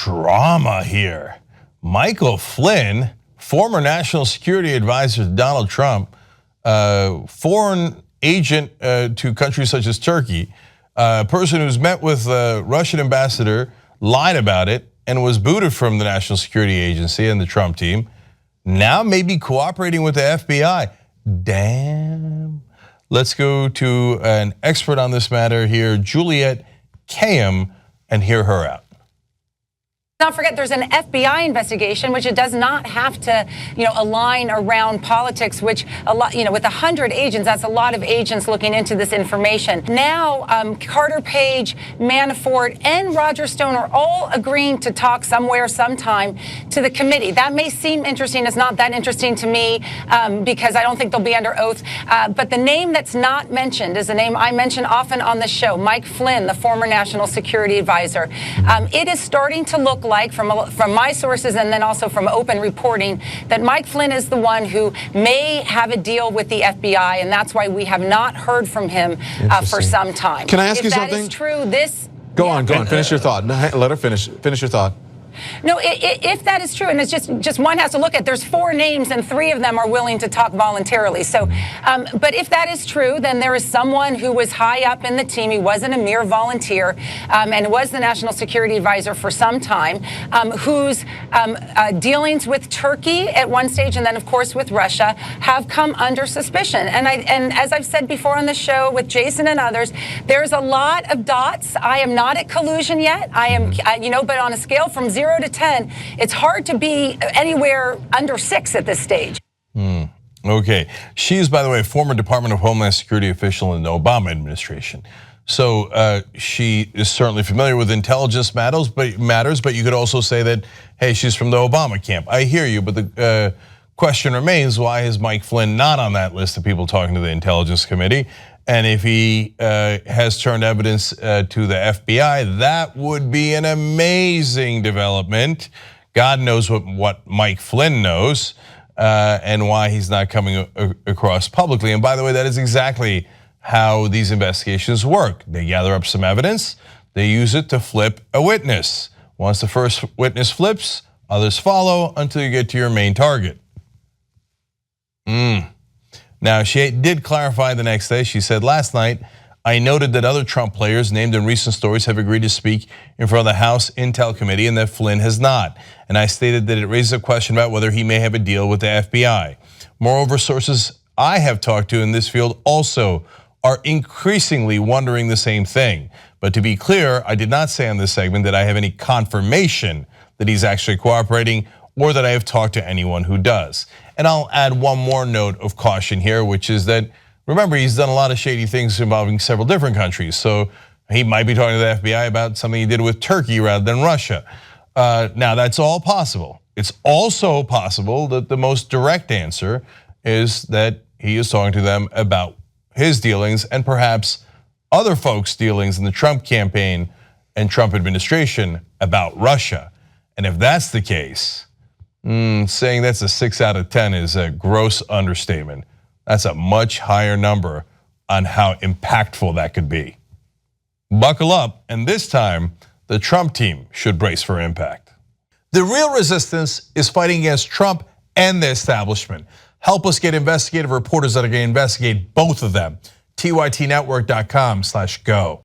drama here. Michael Flynn, former national security advisor to Donald Trump, foreign agent to countries such as Turkey, a person who's met with the Russian ambassador, lied about it, and was booted from the National Security Agency and the Trump team, now may be cooperating with the FBI. Damn. Let's go to an expert on this matter here, Juliette Kayyem, and hear her out. Don't forget, there's an FBI investigation, which it does not have to, align around politics. Which a lot, with 100 agents, that's a lot of agents looking into this information. Now, Carter Page, Manafort, and Roger Stone are all agreeing to talk somewhere, sometime to the committee. That may seem interesting. It's not that interesting to me because I don't think they'll be under oath. But the name that's not mentioned is the name I mention often on the show, Mike Flynn, the former national security advisor. It is starting to look like from my sources and then also from open reporting that Mike Flynn is the one who may have a deal with the FBI, and that's why we have not heard from him for some time. Can I ask you something? something? If that is true, this... Go on. Finish your thought. Let her finish your thought. No, if that is true, and it's just one has to look at, there's 4 names and 3 of them are willing to talk voluntarily. So, but if that is true, then there is someone who was high up in the team. He wasn't a mere volunteer, and was the national security advisor for some time, whose dealings with Turkey at one stage, and then of course with Russia, have come under suspicion. And as I've said before on the show with Jason and others, there's a lot of dots. I am not at collusion yet. I am, but on a scale from 0 to 10, it's hard to be anywhere under 6 at this stage. Okay, she's, by the way, a former Department of Homeland Security official in the Obama administration. So she is certainly familiar with intelligence matters, but you could also say that, hey, she's from the Obama camp. I hear you, but the question remains, why is Mike Flynn not on that list of people talking to the Intelligence Committee? And if he has turned evidence to the FBI, that would be an amazing development. God knows what Mike Flynn knows and why he's not coming across publicly. And by the way, that is exactly how these investigations work. They gather up some evidence, they use it to flip a witness. Once the first witness flips, others follow until you get to your main target. Now, she did clarify the next day. She said, last night, I noted that other Trump players named in recent stories have agreed to speak in front of the House Intel Committee and that Flynn has not. And I stated that it raises a question about whether he may have a deal with the FBI. Moreover, sources I have talked to in this field also are increasingly wondering the same thing. But to be clear, I did not say on this segment that I have any confirmation that he's actually cooperating or that I have talked to anyone who does. And I'll add one more note of caution here, which is that, remember, he's done a lot of shady things involving several different countries. So he might be talking to the FBI about something he did with Turkey rather than Russia. Now, that's all possible. It's also possible that the most direct answer is that he is talking to them about his dealings and perhaps other folks' dealings in the Trump campaign and Trump administration about Russia. And if that's the case, saying that's a 6 out of 10 is a gross understatement. That's a much higher number on how impactful that could be. Buckle up, and this time, the Trump team should brace for impact. The real resistance is fighting against Trump and the establishment. Help us get investigative reporters that are going to investigate both of them. TYTnetwork.com/go.